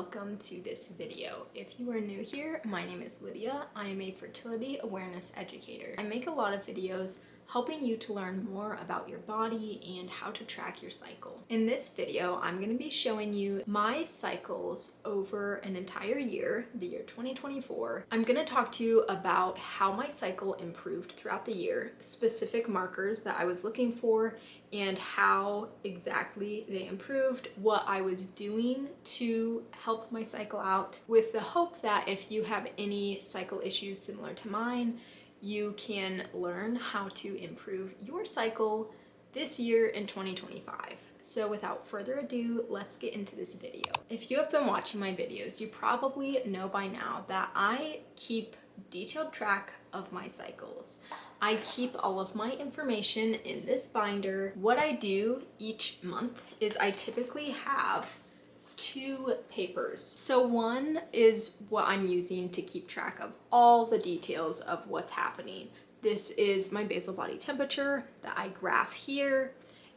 welcome to this video. If you are new here, my name is Lydia. I am a fertility awareness educator. I make a lot of videos helping you to learn more about your body and how to track your cycle. In this video, I'm going to be showing you my cycles over an entire year, the year 2024. I'm going to talk to you about how my cycle improved throughout the year, specific markers that I was looking for, and how exactly they improved, what I was doing to help my cycle out, with the hope that if you have any cycle issues similar to mine, you can learn how to improve your cycle this year in 2025. So without further ado, let's get into this video. If you have been watching my videos, you probably know by now that I keep detailed track of my cycles. I keep all of my information in this binder. What I do each month is I typically have two papers. So one is what I'm using to keep track of all the details of what's happening. This is my basal body temperature that I graph here.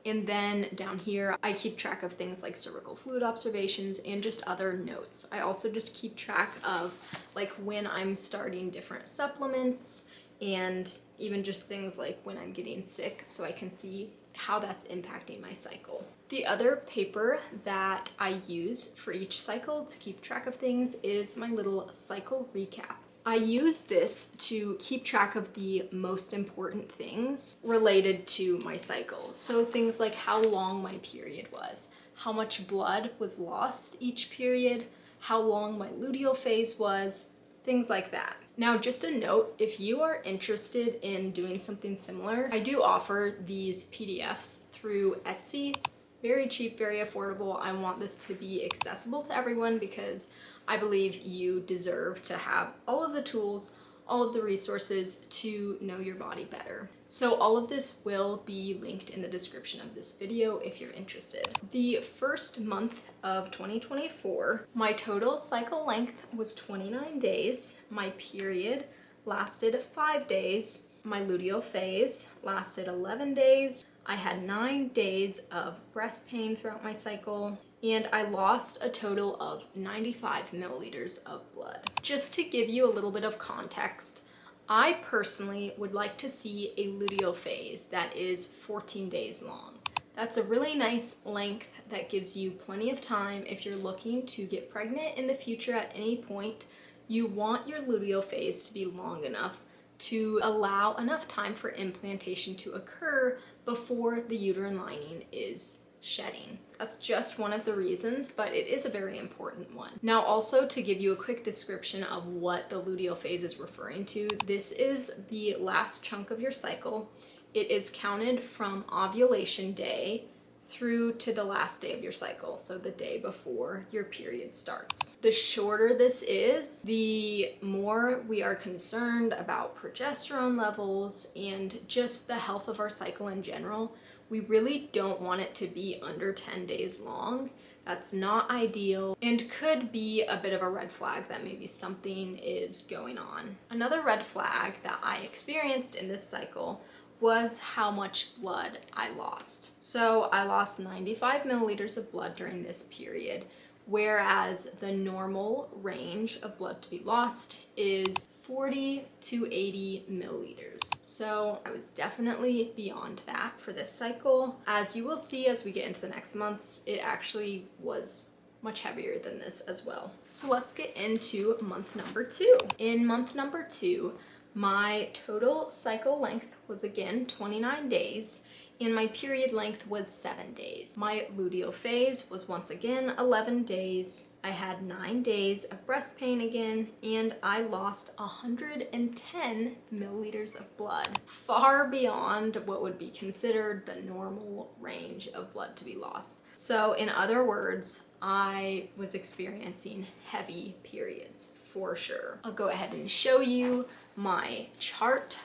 And then down here, I keep track of things like cervical fluid observations and just other notes. I also just keep track of like when I'm starting different supplements and even just things like when I'm getting sick, so I can see how that's impacting my cycle. The other paper that I use for each cycle to keep track of things is my little cycle recap. I use this to keep track of the most important things related to my cycle. So things like how long my period was, how much blood was lost each period, how long my luteal phase was, things like that. Now, just a note, if you are interested in doing something similar, I do offer these PDFs through Etsy. Very cheap, very affordable. I want this to be accessible to everyone because I believe you deserve to have all of the tools, all of the resources to know your body better. So all of this will be linked in the description of this video if you're interested. The first month of 2024, my total cycle length was 29 days. My period lasted 5 days. My luteal phase lasted 11 days. I had 9 days of breast pain throughout my cycle, and I lost a total of 95 milliliters of blood. Just to give you a little bit of context, I personally would like to see a luteal phase that is 14 days long. That's a really nice length that gives you plenty of time if you're looking to get pregnant in the future at any point. You want your luteal phase to be long enough to allow enough time for implantation to occur before the uterine lining is shedding. That's just one of the reasons, but it is a very important one. Now, also to give you a quick description of what the luteal phase is referring to, this is the last chunk of your cycle. It is counted from ovulation day through to the last day of your cycle, so the day before your period starts. The shorter this is, the more we are concerned about progesterone levels and just the health of our cycle in general. We really don't want it to be under 10 days long. That's not ideal and could be a bit of a red flag that maybe something is going on. Another red flag that I experienced in this cycle was how much blood I lost. So I lost 95 milliliters of blood during this period, whereas the normal range of blood to be lost is 40 to 80 milliliters. So I was definitely beyond that for this cycle. As you will see as we get into the next months, it actually was much heavier than this as well. So let's get into month number 2. In month number 2, my total cycle length was again 29 days, and my period length was 7 days. My luteal phase was once again 11 days. I had 9 days of breast pain again, and I lost 110 milliliters of blood, far beyond what would be considered the normal range of blood to be lost. So in other words, I was experiencing heavy periods for sure. I'll go ahead and show you my chart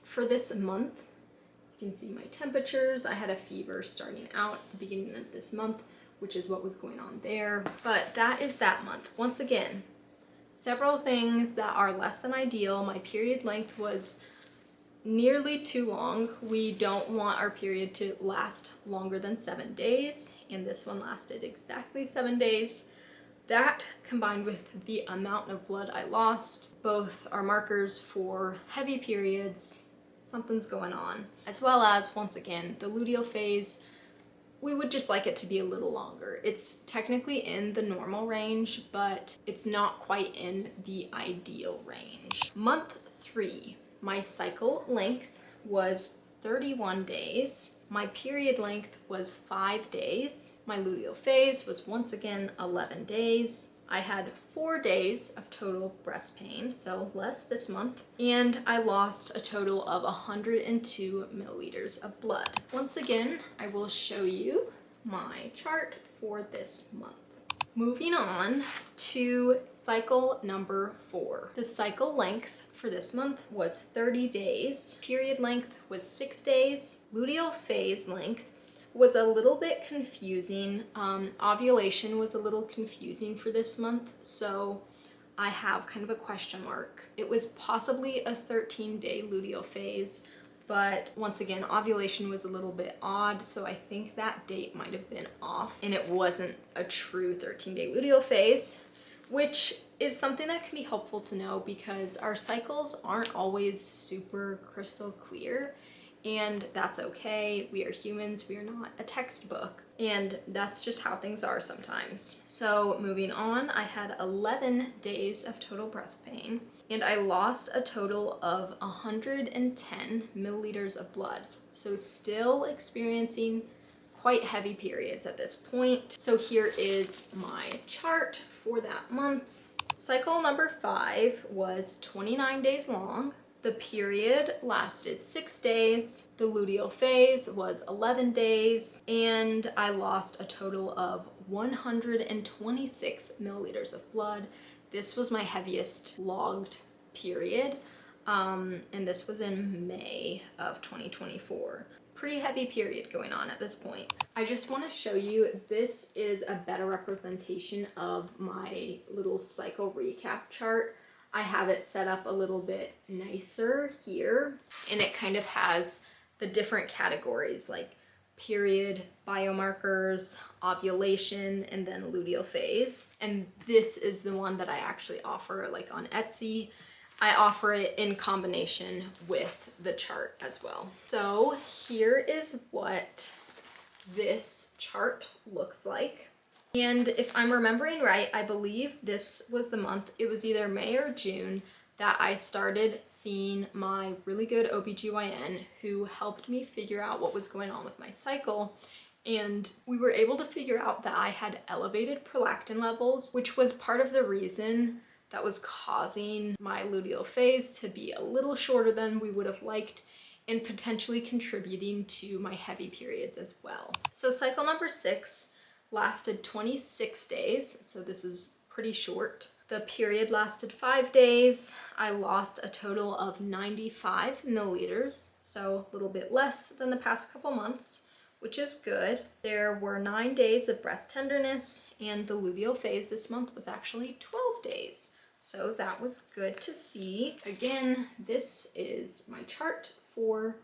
for this month. You can see my temperatures. I had a fever starting out at the beginning of this month, which is what was going on there. But that is that month. Once again, several things that are less than ideal. My period length was nearly too long. We don't want our period to last longer than 7 days, and this one lasted exactly 7 days. that combined with the amount of blood I lost, both are markers for heavy periods, something's going on. As well as, once again, the luteal phase, we would just like it to be a little longer. It's technically in the normal range, but it's not quite in the ideal range. Month 3, my cycle length was 31 days. My period length was 5 days. My luteal phase was once again 11 days. I had 4 days of total breast pain, so less this month, and I lost a total of 102 milliliters of blood. Once again, I will show you my chart for this month. Moving on to cycle number 4. The cycle length for this month was 30 days. Period length was 6 days. Luteal phase length was a little bit confusing. Ovulation was a little confusing for this month, so I have kind of a question mark. It was possibly a 13-day luteal phase, but once again, ovulation was a little bit odd, so I think that date might have been off, and it wasn't a true 13-day luteal phase, which is something that can be helpful to know because our cycles aren't always super crystal clear, and that's okay. We are humans, we are not a textbook, and that's just how things are sometimes. So moving on, I had 11 days of total breast pain, and I lost a total of 110 milliliters of blood. So still experiencing quite heavy periods at this point. So here is my chart for that month. Cycle number 5 was 29 days long. The period lasted 6 days. The luteal phase was 11 days, and I lost a total of 126 milliliters of blood. This was my heaviest logged period, and this was in May of 2024. Pretty heavy period going on at this point. I just want to show you, this is a better representation of my little cycle recap chart. I have it set up a little bit nicer here, and it kind of has the different categories like period, biomarkers, ovulation, and then luteal phase. And this is the one that I actually offer like on Etsy. I offer it in combination with the chart as well. So here is what this chart looks like. And if I'm remembering right, I believe this was the month, it was either May or June, that I started seeing my really good OBGYN who helped me figure out what was going on with my cycle. And we were able to figure out that I had elevated prolactin levels, which was part of the reason that was causing my luteal phase to be a little shorter than we would have liked, and potentially contributing to my heavy periods as well. So cycle number 6 lasted 26 days, so this is pretty short. The period lasted 5 days. I lost a total of 95 milliliters, so a little bit less than the past couple months, which is good. There were 9 days of breast tenderness, and the luteal phase this month was actually 12 days. So that was good to see. Again, this is my chart for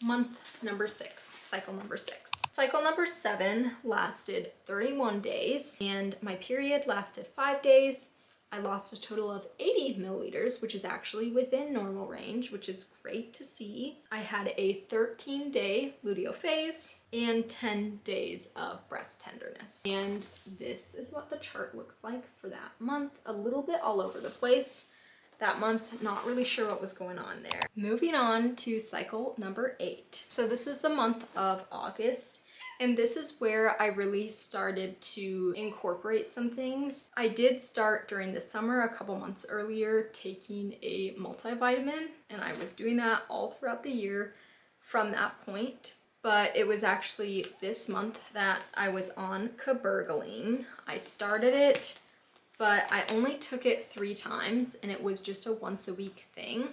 month number 6, cycle number 6. Cycle number 7 lasted 31 days, and my period lasted 5 days. I lost a total of 80 milliliters, which is actually within normal range, which is great to see. I had a 13-day luteal phase and 10 days of breast tenderness. And this is what the chart looks like for that month. A little bit all over the place. That month, not really sure what was going on there. Moving on to cycle number 8. So this is the month of August, and this is where I really started to incorporate some things. I did start during the summer, a couple months earlier, taking a multivitamin, and I was doing that all throughout the year from that point. But it was actually this month that I was on cabergoline. I started it, but I only took it 3 times, and it was just a once a week thing.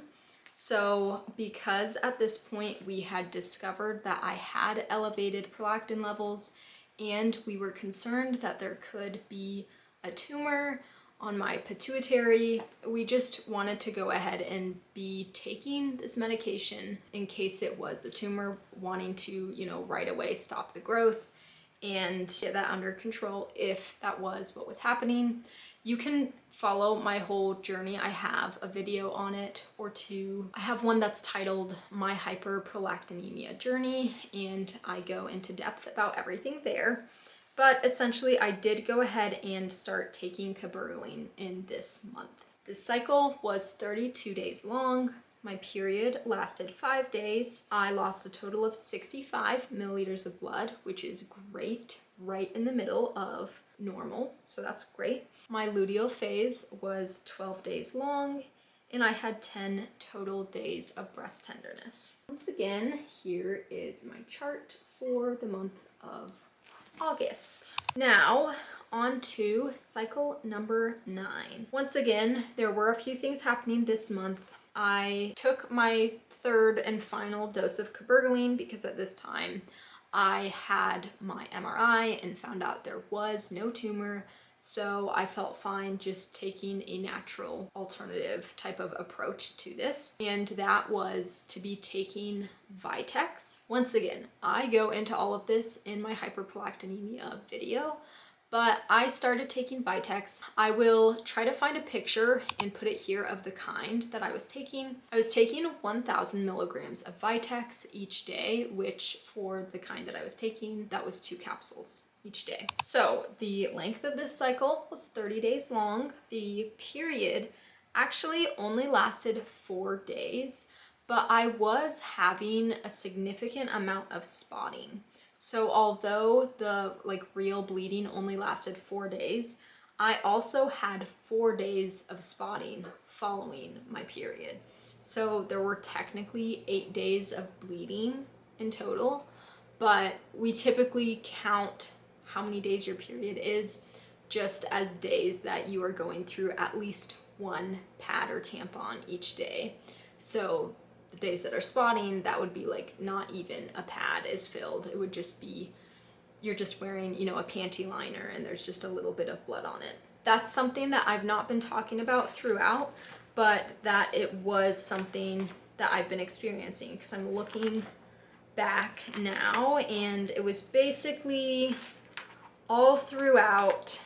So because at this point we had discovered that I had elevated prolactin levels, and we were concerned that there could be a tumor on my pituitary, we just wanted to go ahead and be taking this medication in case it was a tumor, wanting to, right away stop the growth and get that under control if that was what was happening. You can follow my whole journey. I have a video on it or two. I have one that's titled My Hyperprolactinemia Journey, and I go into depth about everything there. But essentially, I did go ahead and start taking cabergoline in this month. This cycle was 32 days long. My period lasted 5 days. I lost a total of 65 milliliters of blood, which is great, right in the middle of normal, so that's great. My luteal phase was 12 days long, and I had 10 total days of breast tenderness. Once again, here is my chart for the month of August. Now, on to cycle number 9. Once again, there were a few things happening this month. I took my third and final dose of cabergoline because at this time I had my MRI and found out there was no tumor, so I felt fine just taking a natural alternative type of approach to this, and that was to be taking Vitex. Once again, I go into all of this in my hyperprolactinemia video, but I started taking Vitex. I will try to find a picture and put it here of the kind that I was taking. I was taking 1,000 milligrams of Vitex each day, which for the kind that I was taking, that was 2 capsules each day. So the length of this cycle was 30 days long. The period actually only lasted 4 days, but I was having a significant amount of spotting. So although the real bleeding only lasted 4 days, I also had 4 days of spotting following my period. So there were technically 8 days of bleeding in total, but we typically count how many days your period is just as days that you are going through at least one pad or tampon each day. So the days that are spotting, that would be not even a pad is filled. It would just be, you're just wearing, a panty liner and there's just a little bit of blood on it. That's something that I've not been talking about throughout, but that it was something that I've been experiencing because I'm looking back now, and it was basically all throughout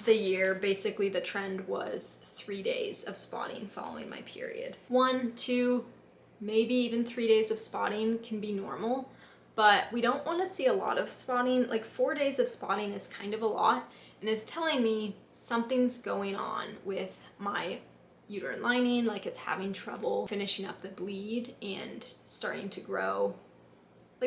the year. Basically the trend was 3 days of spotting following my period. 1, 2, maybe even 3 days of spotting can be normal, but we don't want to see a lot of spotting. 4 days of spotting is kind of a lot, and it's telling me something's going on with my uterine lining, it's having trouble finishing up the bleed and starting to grow.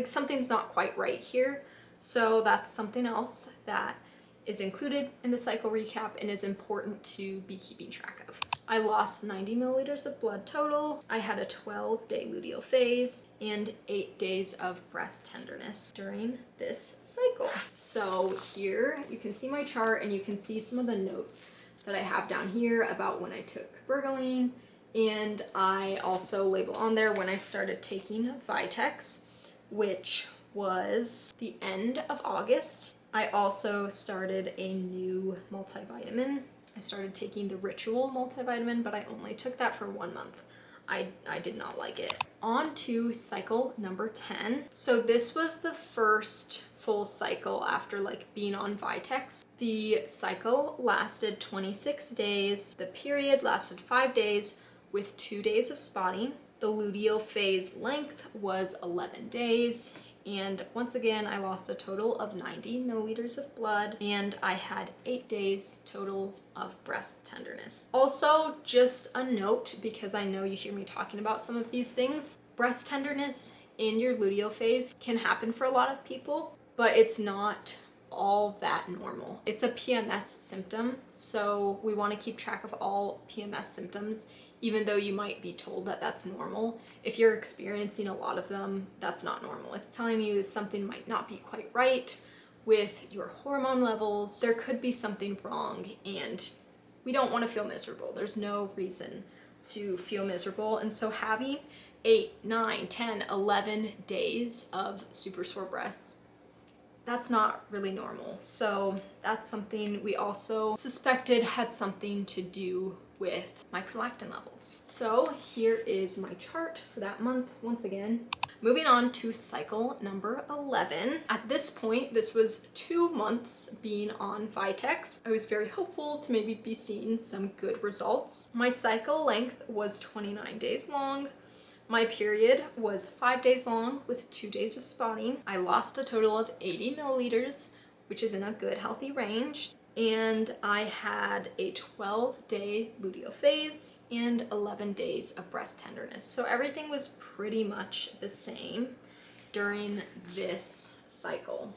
Something's not quite right here. So that's something else that is included in the cycle recap and is important to be keeping track of. I lost 90 milliliters of blood total. I had a 12-day luteal phase and 8 days of breast tenderness during this cycle. So here you can see my chart, and you can see some of the notes that I have down here about when I took cabergoline, and I also label on there when I started taking Vitex, which was the end of August. I also started a new multivitamin. I started taking the Ritual multivitamin, but I only took that for 1 month. I did not like it. On to cycle number 10. So this was the first full cycle after being on Vitex. The cycle lasted 26 days. The period lasted 5 days with 2 days of spotting. The luteal phase length was 11 days. And once again, I lost a total of 90 milliliters of blood, and I had 8 days total of breast tenderness. Also, just a note, because I know you hear me talking about some of these things, breast tenderness in your luteal phase can happen for a lot of people, but it's not all that normal. It's a PMS symptom, so we want to keep track of all PMS symptoms, even though you might be told that that's normal. If you're experiencing a lot of them, that's not normal. It's telling you something might not be quite right with your hormone levels. There could be something wrong, and we don't want to feel miserable. There's no reason to feel miserable, and so having 8, 9, 10, 11 days of super sore breasts, that's not really normal. So that's something we also suspected had something to do with my prolactin levels. So here is my chart for that month. Once again, Moving on to cycle number 11. At this point, this was 2 months being on Vitex. I was very hopeful to maybe be seeing some good results. My cycle length was 29 days long. My period was 5 days long with 2 days of spotting. I lost a total of 80 milliliters, which is in a good healthy range. And I had a 12-day luteal phase and 11 days of breast tenderness. So everything was pretty much the same during this cycle.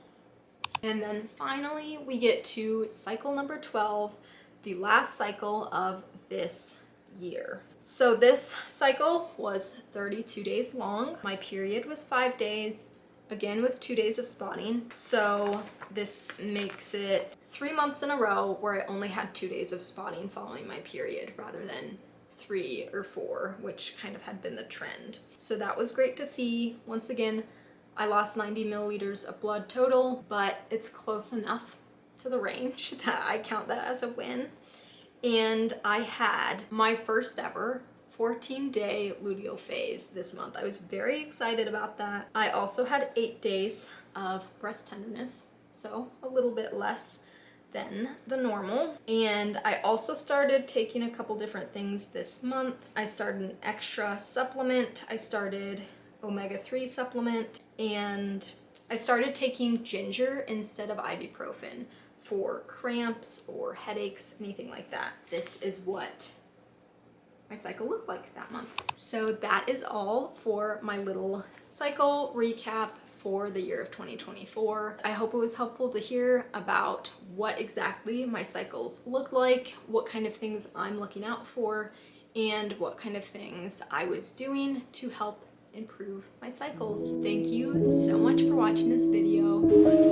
And then finally we get to cycle number 12, the last cycle of this year. So this cycle was 32 days long. My period was 5 days, again with 2 days of spotting. So this makes it 3 months in a row where I only had 2 days of spotting following my period rather than 3 or 4, which kind of had been the trend. So that was great to see. Once again, I lost 90 milliliters of blood total, but it's close enough to the range that I count that as a win. And I had my first ever 14-day luteal phase this month. I was very excited about that. I also had 8 days of breast tenderness, so a little bit less than the normal. And I also started taking a couple different things this month. I started an extra supplement. I started omega-3 supplement, and I started taking ginger instead of ibuprofen for cramps or headaches, anything like that. This is what my cycle looked like that month. So that is all for my little cycle recap for the year of 2024. I hope it was helpful to hear about what exactly my cycles looked like, what kind of things I'm looking out for, and what kind of things I was doing to help improve my cycles. Thank you so much for watching this video.